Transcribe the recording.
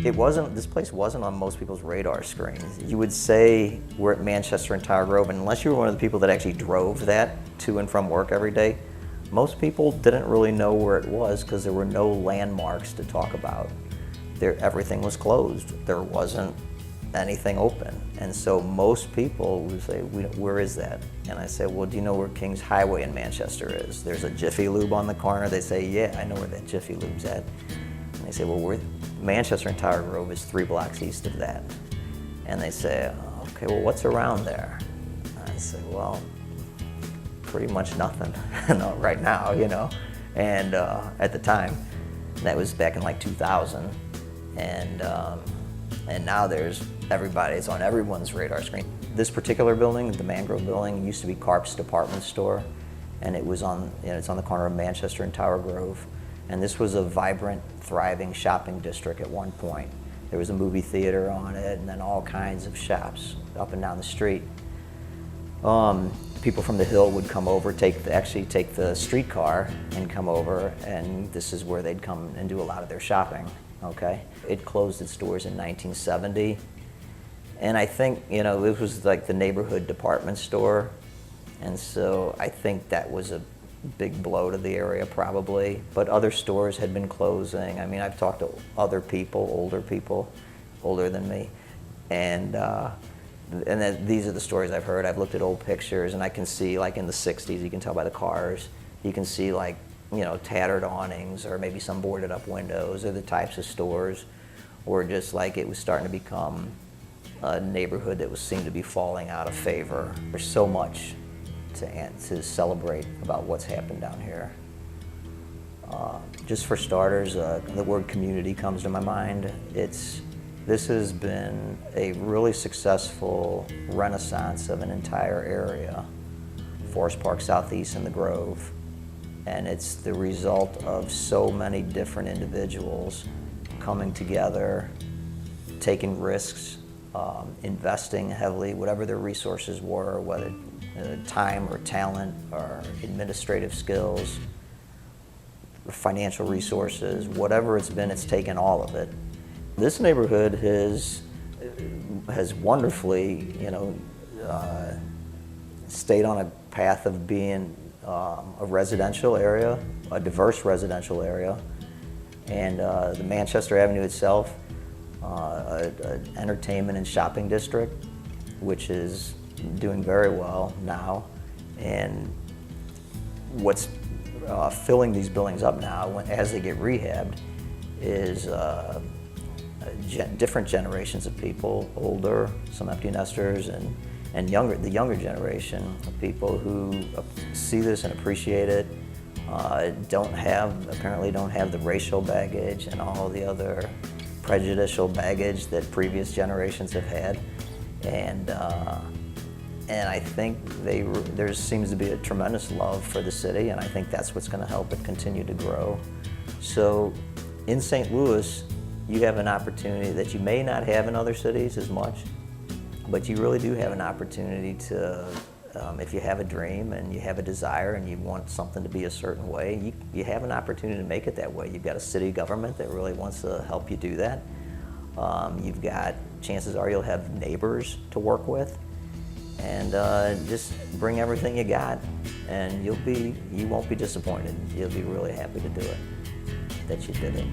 This place wasn't on most people's radar screens. You would say we're at Manchester and Tower Grove, and unless you were one of the people that actually drove that to and from work every day, most people didn't really know where it was because there were no landmarks to talk about. Everything was closed. There wasn't anything open. And so most people would say, where is that? And I say, well, do you know where Kings Highway in Manchester is? There's a Jiffy Lube on the corner. They say, yeah, I know where that Jiffy Lube's at. And they say, well, Manchester and Tower Grove is 3 blocks east of that. And they say, okay, well, what's around there? I say, well, pretty much nothing right now, you know. And at the time, that was back in like 2000. And now it's on everyone's radar screen. This particular building, the Mangrove building, used to be Karp's department store, and it's on the corner of Manchester and Tower Grove. And this was a vibrant, thriving shopping district at one point. There was a movie theater on it, and then all kinds of shops up and down the street. People from the Hill would come over, take the streetcar and come over, and this is where they'd come and do a lot of their shopping. Okay, it closed its doors in 1970, and I think it was like the neighborhood department store, and so I think that was a big blow to the area probably. But other stores had been closing. I mean, I've talked to other people, older than me, and then these are the stories I've heard. I've looked at old pictures, and I can see, like in the 60s, you can tell by the cars, you can see like, tattered awnings or maybe some boarded up windows, or the types of stores, or just like it was starting to become a neighborhood that seemed to be falling out of favor. There's so much to celebrate about what's happened down here. Just for starters, the word community comes to my mind. This has been a really successful renaissance of an entire area, Forest Park Southeast and the Grove. And it's the result of so many different individuals coming together, taking risks, investing heavily, whatever their resources were, whether time or talent or administrative skills, financial resources, whatever it's been, it's taken all of it. This neighborhood has wonderfully, stayed on a path of being a residential area, a diverse residential area, and the Manchester Avenue itself, an entertainment and shopping district, which is doing very well now. And what's filling these buildings up now, as they get rehabbed, is different generations of people, older, some empty nesters, and the younger generation of people who see this and appreciate it, apparently don't have the racial baggage and all the other prejudicial baggage that previous generations have had. And I think there seems to be a tremendous love for the city, and I think that's what's going to help it continue to grow. So in St. Louis, you have an opportunity that you may not have in other cities as much, but you really do have an opportunity to, if you have a dream and you have a desire and you want something to be a certain way, you have an opportunity to make it that way. You've got a city government that really wants to help you do that. You've got, chances are you'll have neighbors to work with, and just bring everything you got, and you won't be disappointed. You'll be really happy to do it, that you did it.